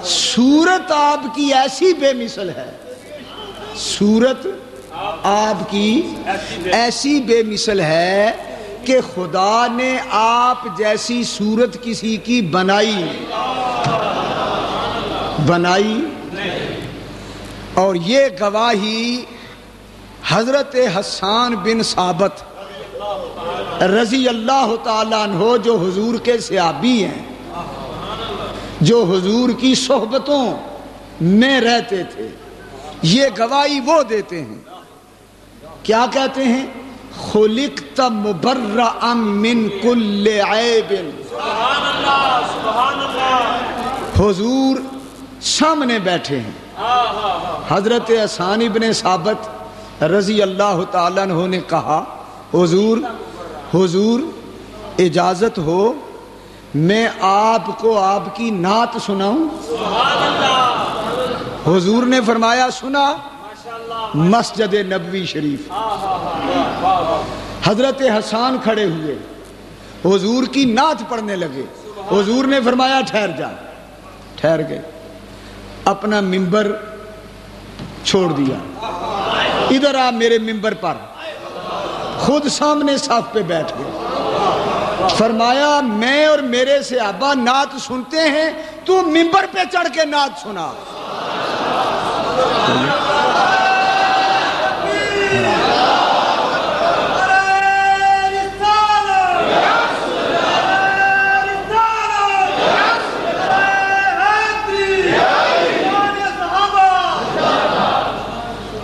صورت آپ کی ایسی بے مثل ہے، صورت آپ کی ایسی بے مثل ہے کہ خدا نے آپ جیسی صورت کسی کی بنائی اور یہ گواہی حضرت حسان بن ثابت رضی اللہ تعالیٰ عنہ جو حضور کے صحابی ہیں، جو حضور کی صحبتوں میں رہتے تھے، یہ گواہی وہ دیتے ہیں. کیا کہتے ہیں؟ خلقت مبرأ من کل عیب. سبحان اللہ سبحان اللہ. حضور سامنے بیٹھے ہیں. حضرت حسان ابن ثابت رضی اللہ تعالیٰ عنہ نے کہا حضور اجازت ہو میں آپ کو آپ کی نعت سناؤں؟ سبحان اللہ. حضور نے فرمایا سنا. مسجد نبوی شریف حضرت حسان کھڑے ہوئے، حضور کی نعت پڑھنے لگے. حضور نے فرمایا ٹھہر جا. ٹھہر گئے، اپنا ممبر چھوڑ دیا. ادھر آ میرے ممبر پر. خود سامنے صف پہ بیٹھ گئے. فرمایا میں اور میرے صحابہ نعت سنتے ہیں، تو ممبر پہ چڑھ کے نعت سنا.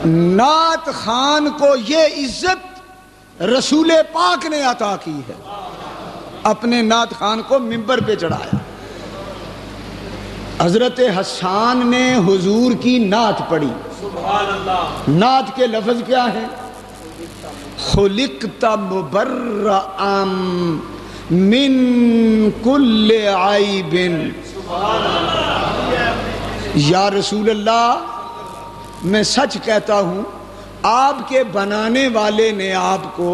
نعت خان کو یہ عزت رسول پاک نے عطا کی ہے، اپنے نعت خان کو ممبر پہ چڑھایا. حضرت حسان نے حضور کی نعت پڑھی. سبحان اللہ. نعت کے لفظ کیا ہیں؟ خلقت مبرأ من کل عیب. یا رسول اللہ میں سچ کہتا ہوں آپ کے بنانے والے نے آپ کو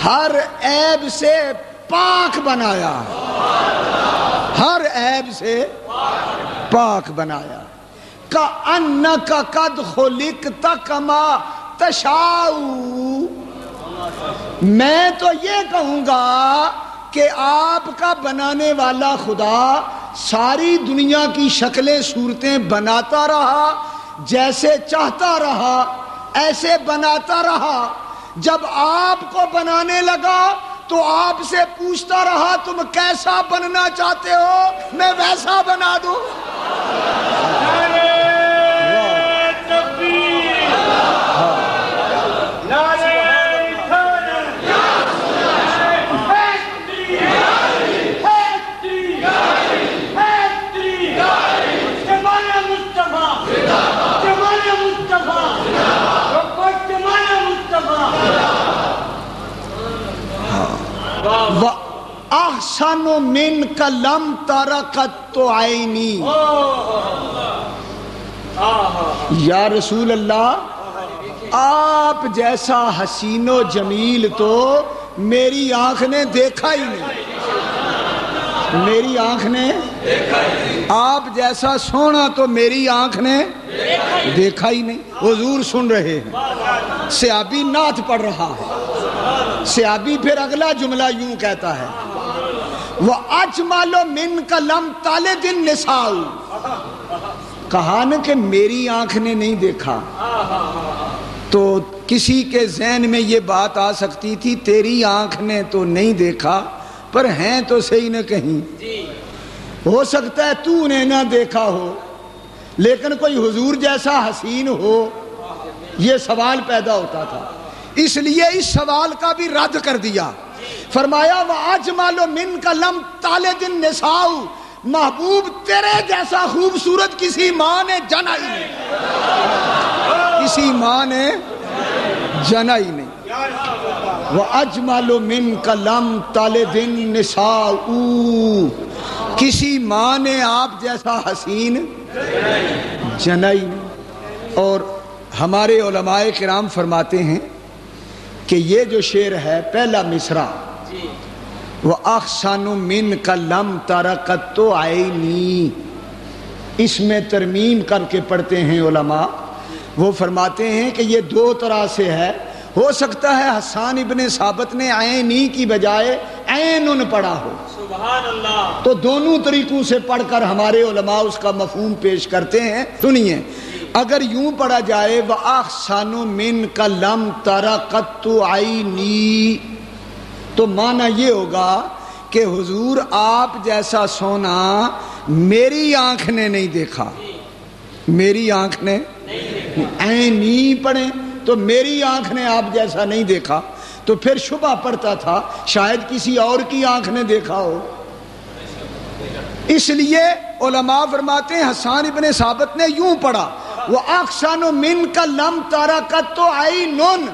ہر عیب سے پاک بنایا، ہر عیب سے پاک بنایا. کأنک قد خلقت کما تشاء. میں تو یہ کہوں گا کہ آپ کا بنانے والا خدا ساری دنیا کی شکلیں صورتیں بناتا رہا، جیسے چاہتا رہا ایسے بناتا رہا. جب آپ کو بنانے لگا تو آپ سے پوچھتا رہا تم کیسا بننا چاہتے ہو، میں ویسا بنا دوں. احسن منک لم تر قط عینی. یا رسول اللہ آپ جیسا حسین و جمیل تو میری آنکھ نے دیکھا ہی نہیں. میری آنکھ نے آپ جیسا سونا تو میری آنکھ نے دیکھا ہی نہیں. حضور سن رہے ہیں، صحابی نعت پڑھ رہا ہے. صحابی پھر اگلا جملہ یوں کہتا ہے وَأَجْمَلُ مِنْكَ لَمْ تَلِدِ النِّسَاءُ. کہا نا کہ میری آنکھ نے نہیں دیکھا تو کسی کے ذہن میں یہ بات آ سکتی تھی تیری آنکھ نے تو نہیں دیکھا پر ہیں تو صحیح نہ کہیں. ہو سکتا ہے تو نے نہ دیکھا ہو لیکن کوئی حضور جیسا حسین ہو، یہ سوال پیدا ہوتا تھا. اس لیے اس سوال کا بھی رد کر دیا. فرمایا وَأَجْمَلُ مِنْكَ لَمْ تَلِدِ النِّسَاءُ. محبوب تیرے جیسا خوبصورت کسی ماں نے جنا ہی نہیں، کسی ماں نے جنا ہی نہیں. وَأَجْمَلُ مِنْكَ لَمْ تَلِدِ النِّسَاءُ. کسی ماں نے آپ جیسا حسین جنا ہی نہیں. اور ہمارے علماء کرام فرماتے ہیں کہ یہ جو شعر ہے پہلا مصرع وَأَحْسَنُ مِنْكَ لَمْ تَرَ قَطُّ عَيْنِي، اس میں ترمیم کر کے پڑھتے ہیں علماء، وہ فرماتے ہیں کہ یہ دو طرح سے ہے، ہو سکتا ہے حسان ابن ثابت نے عینی کی بجائے عینن پڑھا ہو، سبحان اللہ، تو دونوں طریقوں سے پڑھ کر ہمارے علماء اس کا مفہوم پیش کرتے ہیں۔ سنیے، اگر یوں پڑھا جائے وَأَحْسَنُ مِنْكَ لَمْ تَرَ قَطُّ عَيْنِي، تو معنی یہ ہوگا کہ حضور آپ جیسا سونا میری آنکھ نے نہیں دیکھا، میری آنکھ نے عینی پڑھیں تو میری آنکھ نے آپ جیسا نہیں دیکھا، تو پھر شبہ پڑتا تھا شاید کسی اور کی آنکھ نے دیکھا ہو۔ اس لیے علماء فرماتے ہیں حسان ابن ثابت نے یوں پڑھا وَأَحْسَنُ مِنْكَ لَمْ تَرَ قَطُّ عَيْنٌ،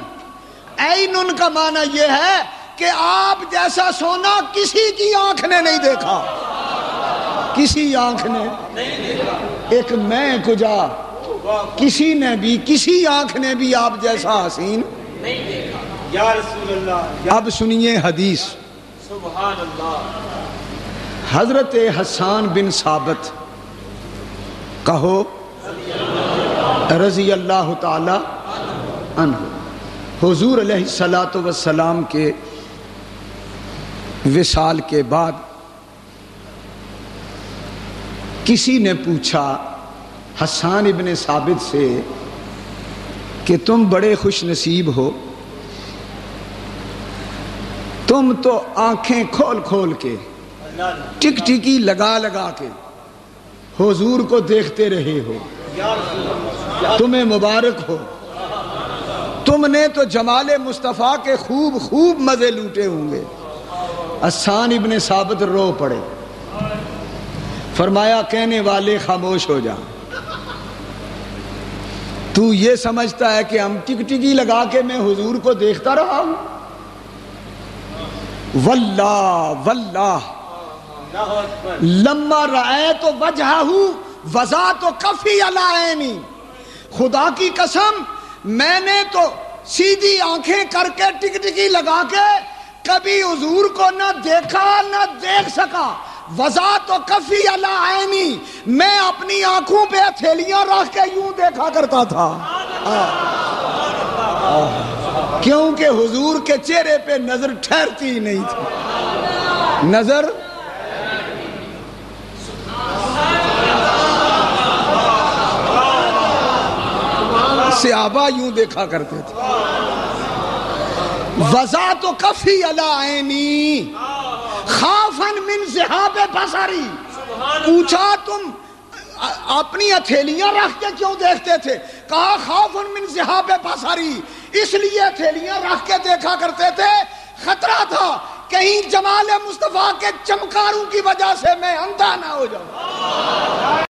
عینن کا معنی یہ ہے کہ آپ جیسا سونا کسی کی آنکھ نے نہیں دیکھا، کسی آنکھ نے، ایک میں کجا کسی نے بھی، کسی آنکھ نے بھی آپ جیسا حسین نہیں دیکھا یا رسول اللہ۔ اب سنیے حدیث، سبحان اللہ، حضرت حسان بن ثابت کہو رضی اللہ تعالی عنہ، حضور علیہ الصلوۃ والسلام کے وصال کے بعد کسی نے پوچھا حسان ابن ثابت سے کہ تم بڑے خوش نصیب ہو، تم تو آنکھیں کھول کھول کے ٹک ٹکی لگا لگا کے حضور کو دیکھتے رہے ہو، تمہیں مبارک ہو، تم نے تو جمال مصطفیٰ کے خوب خوب مزے لوٹے ہوں گے۔ حسان ابن ثابت رو پڑے، فرمایا کہنے والے خاموش ہو جا، تو یہ سمجھتا ہے کہ ہم ٹک ٹکی لگا کے میں حضور کو دیکھتا رہا ہوں؟ واللہ واللہ لما رأیت وجہہ وضعت کفی علی عینی، خدا کی قسم میں نے تو سیدھی آنکھیں کر کے ٹک ٹکی لگا کے کبھی حضور کو نہ دیکھا نہ دیکھ سکا، وضعت کفی علی عینی، میں اپنی آنکھوں پہ ہتھیلیاں رکھ کے یوں دیکھا کرتا تھا، کیونکہ حضور کے چہرے پہ نظر ٹھہرتی ہی نہیں تھی، نظر صحابہ یوں دیکھا کرتے تھے۔ وضعت کفی علی عینی خوفا من ذہاب بصری، پوچھا تم اپنی ہتھیلیاں رکھ کے کیوں دیکھتے تھے؟ کہا خوفا من ذہاب بصری، اس لیے ہتھیلیاں رکھ کے دیکھا کرتے تھے، خطرہ تھا کہیں جمال مصطفیٰ کے چمکاروں کی وجہ سے میں اندھا نہ ہو جاؤں۔